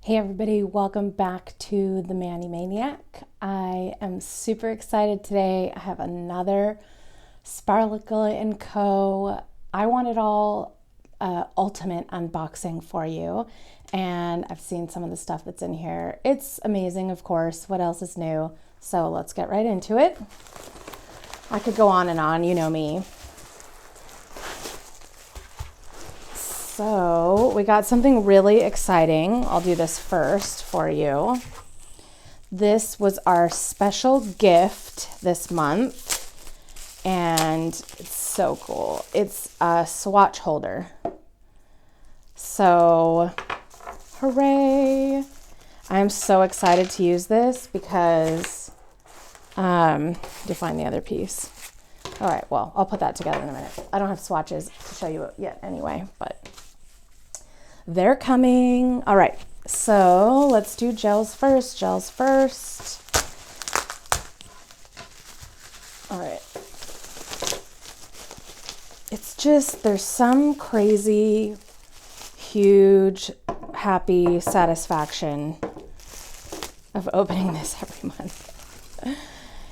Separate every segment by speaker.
Speaker 1: Hey everybody, welcome back to the Manny Maniac. I am super excited today. I have another Sparkler & Co. I Want It All ultimate unboxing for you. And I've seen some of the stuff that's in here. It's amazing, of course. What else is new? So let's get right into it. I could go on and on, you know me. So we got something really exciting. I'll do this first for you. This was our special gift this month, and it's so cool. It's a Swatch Holder. So, hooray! I'm so excited to use this because, to find the other piece. All right, well, I'll put that together in a minute. I don't have swatches to show you yet anyway, but they're coming. All right, so let's do gels first. All right. It's just, there's some crazy, huge, happy satisfaction of opening this every month.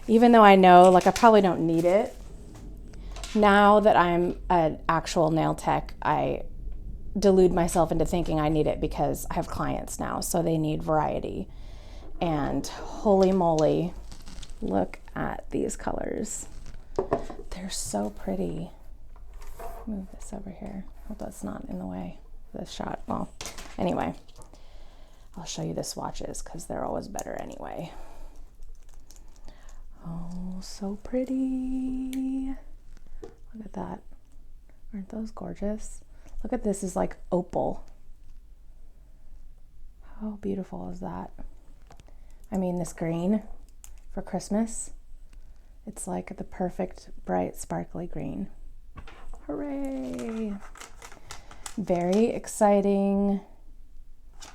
Speaker 1: Even though I know, like, I probably don't need it. Now that I'm an actual nail tech, I delude myself into thinking I need it because I have clients now, so they need variety. And holy moly, look at these colors. They're so pretty. Move this over here. Hope that's not in the way of this shot. Well, anyway, I'll show you the swatches because they're always better anyway. Oh, so pretty. Look at that. Aren't those gorgeous? Look at this, is like opal. How beautiful is that? I mean, this green for Christmas, it's like the perfect bright sparkly green. Hooray! Very exciting.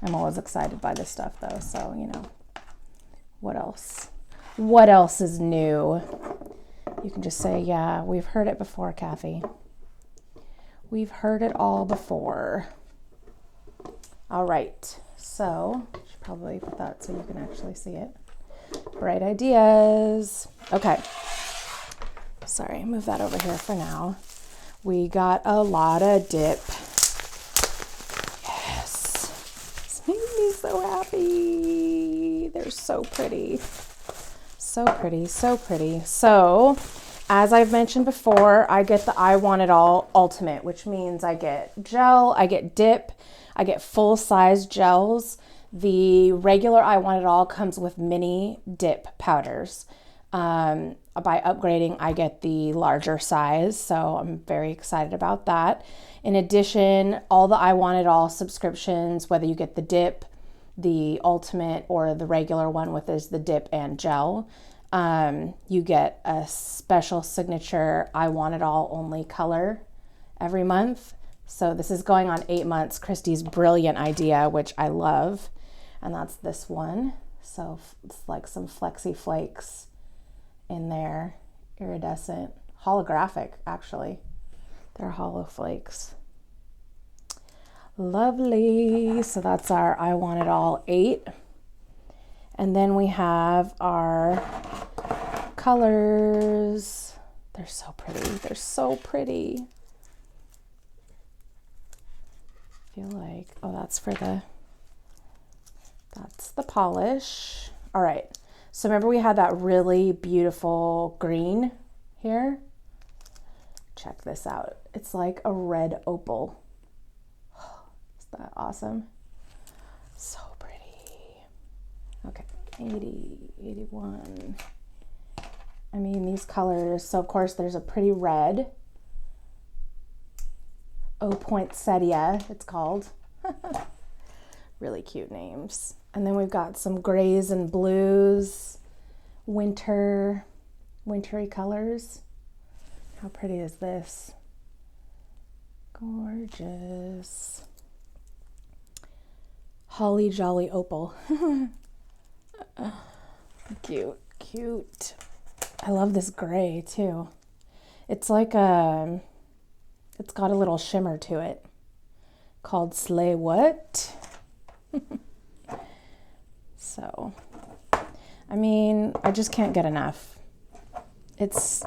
Speaker 1: I'm always excited by this stuff though, so you know. What else? What else is new? You can just say, yeah, we've heard it before, Kathy. We've heard it all before. All right, so I should probably put that so you can actually see it. Bright ideas. Okay, sorry, move that over here for now. We got a lot of dip. Yes, this makes me so happy. They're so pretty. So pretty, so pretty. So, as I've mentioned before, I get the I Want It All Ultimate, which means I get gel, I get dip, I get full-size gels. The regular I Want It All comes with mini dip powders. By upgrading, I get the larger size, so I'm very excited about that. In addition, all the I Want It All subscriptions, whether you get the dip, the ultimate, or the regular one with is the dip and gel, you get a special signature I Want It All only color every month. So this is going on 8 months, Christy's brilliant idea, which I love. And that's this one. So it's like some flexi flakes in there, iridescent, holographic actually. They're hollow flakes. Lovely. So that's our I Want It All 8. And then we have our colors. They're so pretty. They're so pretty. I feel like, oh, that's the polish. All right. So remember we had that really beautiful green here? Check this out. It's like a red opal. Isn't that awesome? So pretty. Okay, 80, 81. I mean, these colors, so of course there's a pretty red. Oh, Poinsettia, it's called. Really cute names. And then we've got some grays and blues, wintery colors. How pretty is this? Gorgeous. Holly Jolly Opal. Cute. I love this gray too. It's like it's got a little shimmer to it called Slay What? I mean, I just can't get enough. It's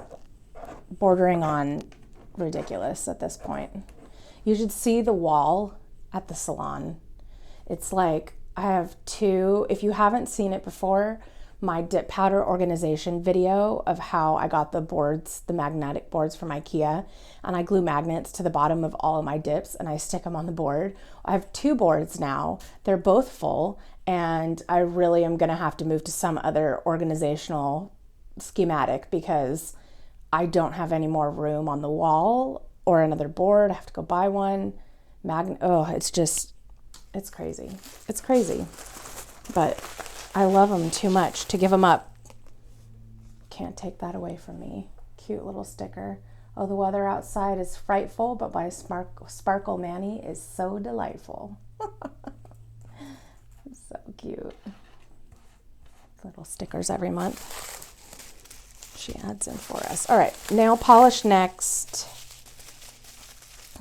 Speaker 1: bordering on ridiculous at this point. You should see the wall at the salon. It's like I have two, if you haven't seen it before, my dip powder organization video of how I got the boards, the magnetic boards from IKEA, and I glue magnets to the bottom of all of my dips and I stick them on the board. I have two boards now. They're both full, and I really am gonna have to move to some other organizational schematic because I don't have any more room on the wall or another board. I have to go buy one. It's crazy. It's crazy. But I love them too much to give them up. Can't take that away from me. Cute little sticker. Oh, the weather outside is frightful, but my Sparkle Manny is so delightful. So cute. Little stickers every month she adds in for us. All right, nail polish next.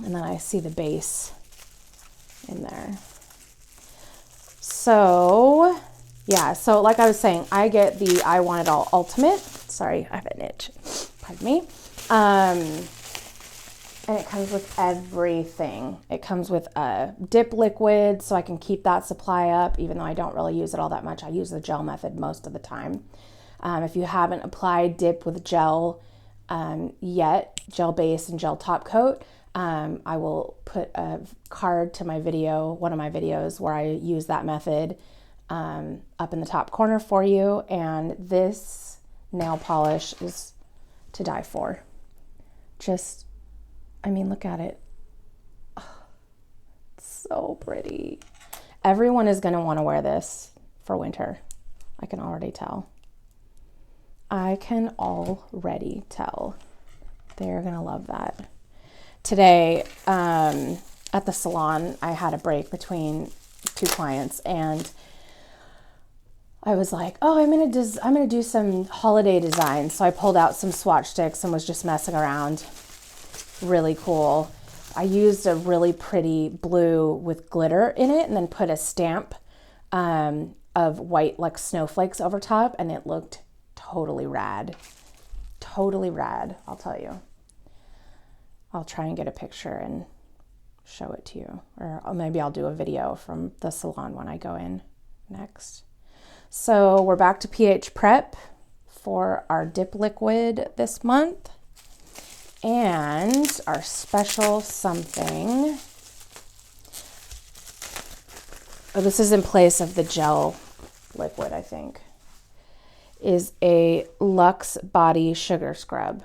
Speaker 1: And then I see the base in there. So, yeah, so like I was saying, I get the I Want It All Ultimate. Sorry, I have an itch. Pardon me. And it comes with everything. It comes with a dip liquid, so I can keep that supply up, even though I don't really use it all that much. I use the gel method most of the time. If you haven't applied dip with gel yet, gel base and gel top coat, I will put a card to my video, one of my videos where I use that method up in the top corner for you. And this nail polish is to die for. Just, I mean, look at it. Oh, it's so pretty. Everyone is going to want to wear this for winter. I can already tell. I can already tell. They're going to love that. Today, at the salon, I had a break between two clients, and I was like, oh, I'm gonna do some holiday designs. So I pulled out some swatch sticks and was just messing around. Really cool. I used a really pretty blue with glitter in it and then put a stamp of white like snowflakes over top, and it looked totally rad. Totally rad, I'll tell you. I'll try and get a picture and show it to you. Or maybe I'll do a video from the salon when I go in next. So we're back to pH prep for our dip liquid this month. And our special something. Oh, this is in place of the gel liquid, I think. Is a Luxe Body Sugar Scrub.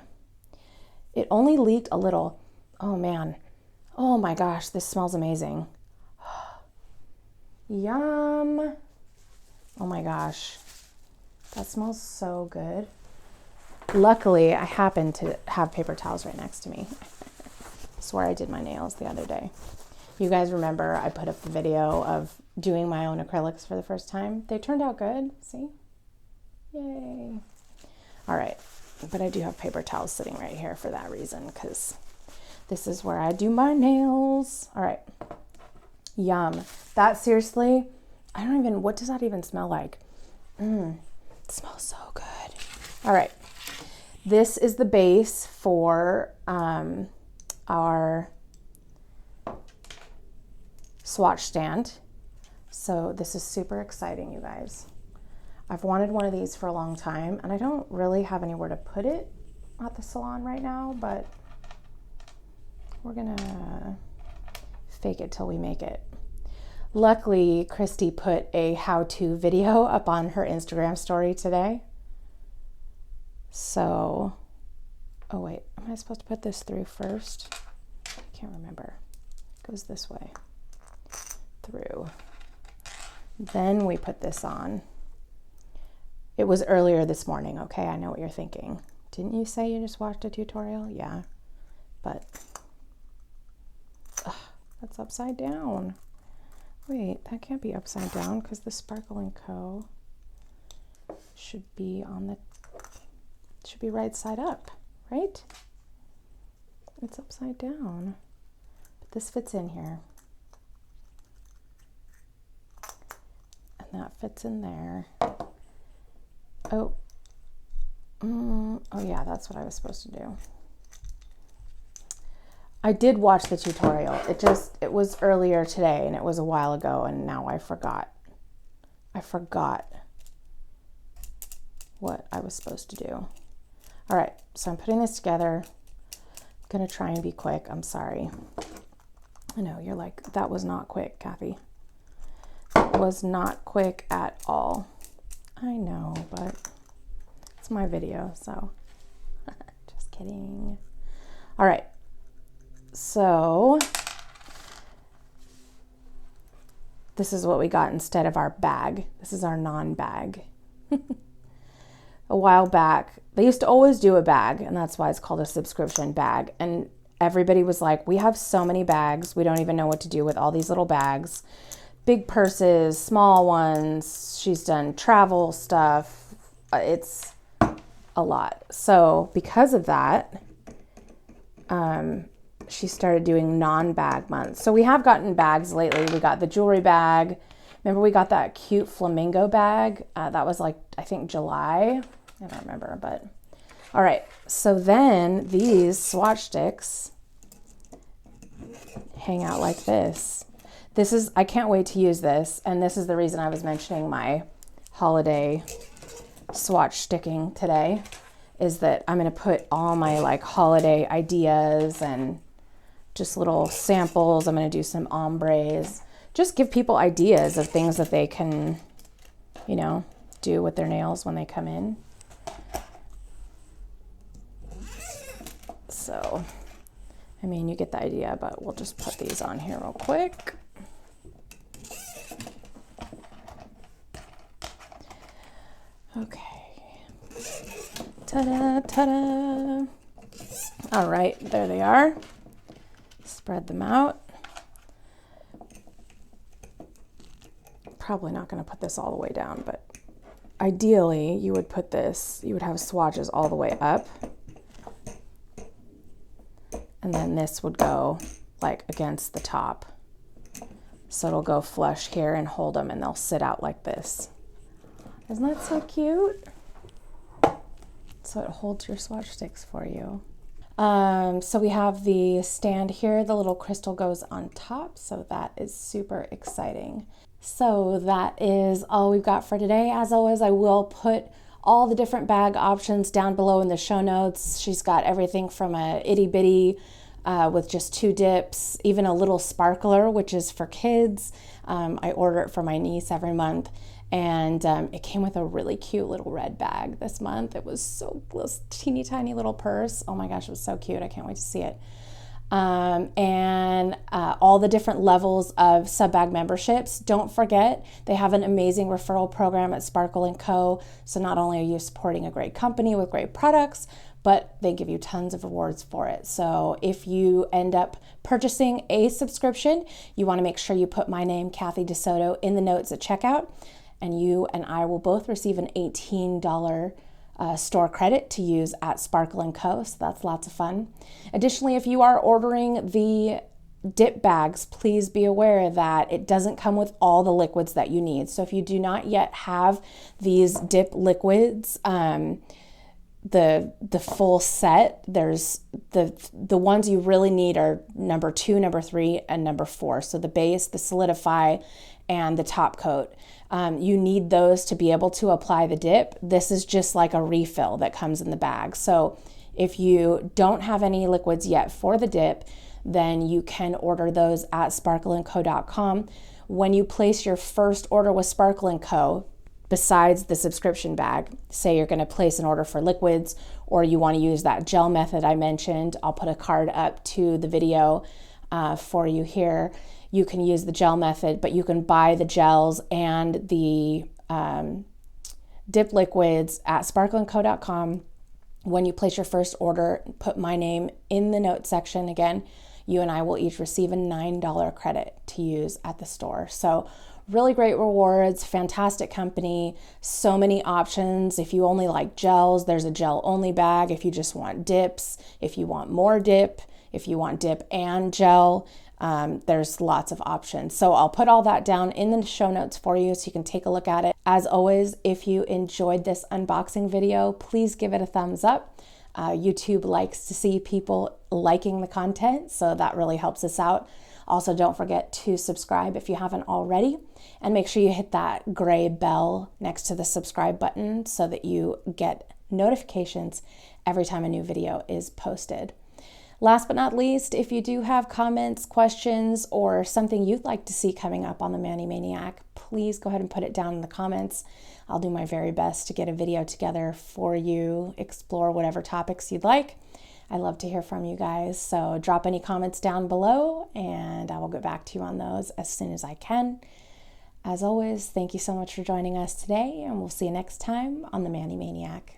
Speaker 1: It only leaked a little. Oh man. Oh my gosh, this smells amazing. Yum. Oh my gosh. That smells so good. Luckily, I happen to have paper towels right next to me. I swear I did my nails the other day. You guys remember I put up the video of doing my own acrylics for the first time? They turned out good. See? Yay. All right. But I do have paper towels sitting right here for that reason, because this is where I do my nails. All right. Yum. That seriously, what does that even smell like? It smells so good. All right. This is the base for our swatch stand. So this is super exciting, you guys. I've wanted one of these for a long time, and I don't really have anywhere to put it at the salon right now, but we're gonna fake it till we make it. Luckily, Christy put a how-to video up on her Instagram story today. So, oh wait, am I supposed to put this through first? I can't remember. It goes this way. Through. Then we put this on. It was earlier this morning, okay? I know what you're thinking. Didn't you say you just watched a tutorial? Yeah, but that's upside down. Wait, that can't be upside down because the Sparkle & Co. should be right side up, right? It's upside down, but this fits in here. And that fits in there. Oh, oh yeah, that's what I was supposed to do. I did watch the tutorial. It was earlier today and it was a while ago and now I forgot. I forgot what I was supposed to do. All right, so I'm putting this together. I'm gonna try and be quick. I'm sorry. I know, you're like, that was not quick, Kathy. That was not quick at all. I know, but it's my video, so just kidding. All right, so this is what we got instead of our bag. This is our non-bag. A while back, they used to always do a bag, and that's why it's called a subscription bag. And everybody was like, we have so many bags. We don't even know what to do with all these little bags. Big purses, small ones. She's done travel stuff. It's a lot. So because of that, she started doing non-bag months. So we have gotten bags lately. We got the jewelry bag. Remember we got that cute flamingo bag? That was like, I think July. I don't remember, but all right. So then these swatch sticks hang out like this. This is, I can't wait to use this. And this is the reason I was mentioning my holiday swatch sticking today, is that I'm going to put all my like holiday ideas and just little samples. I'm going to do some ombres. Just give people ideas of things that they can, you know, do with their nails when they come in. So, I mean, you get the idea, but we'll just put these on here real quick. Okay. Ta-da, ta-da. All right, there they are. Spread them out. Probably not going to put this all the way down, but ideally you would put this, you would have swatches all the way up. And then this would go like against the top. So it'll go flush here and hold them and they'll sit out like this. Isn't that so cute? So it holds your swatch sticks for you. So we have the stand here. The little crystal goes on top. So that is super exciting. So that is all we've got for today. As always, I will put all the different bag options down below in the show notes. She's got everything from a itty bitty with just 2 dips, even a little sparkler, which is for kids. I order it for my niece every month. And it came with a really cute little red bag this month. It was so this teeny tiny little purse. Oh my gosh, it was so cute. I can't wait to see it. And all the different levels of sub-bag memberships. Don't forget, they have an amazing referral program at Sparkle & Co. So not only are you supporting a great company with great products, but they give you tons of rewards for it. So if you end up purchasing a subscription, you want to make sure you put my name, Kathy DeSoto, in the notes at checkout. And you and I will both receive an $18 store credit to use at Sparkle & Co. So that's lots of fun. Additionally, if you are ordering the dip bags, please be aware that it doesn't come with all the liquids that you need. So if you do not yet have these dip liquids, the full set, there's the ones you really need are number 2, number 3, and number 4. So the base, the solidify, and the top coat. You need those to be able to apply the dip. This is just like a refill that comes in the bag. So if you don't have any liquids yet for the dip, then you can order those at sparkleandco.com. When you place your first order with Sparkle & Co., besides the subscription bag, say you're going to place an order for liquids or you want to use that gel method I mentioned, I'll put a card up to the video for you here. You can use the gel method, but you can buy the gels and the dip liquids at sparkleandco.com. When you place your first order, put my name in the notes section. Again, you and I will each receive a $9 credit to use at the store. So really great rewards, fantastic company, so many options. If you only like gels, there's a gel only bag. If you just want dips, if you want more dip, if you want dip and gel, There's lots of options. So I'll put all that down in the show notes for you so you can take a look at it. As always, if you enjoyed this unboxing video, please give it a thumbs up. YouTube likes to see people liking the content, so that really helps us out. Also, don't forget to subscribe if you haven't already, and make sure you hit that gray bell next to the subscribe button so that you get notifications every time a new video is posted. Last but not least, if you do have comments, questions, or something you'd like to see coming up on the Mani Maniac, please go ahead and put it down in the comments. I'll do my very best to get a video together for you, explore whatever topics you'd like. I love to hear from you guys, so drop any comments down below and I will get back to you on those as soon as I can. As always, thank you so much for joining us today, and we'll see you next time on the Mani Maniac.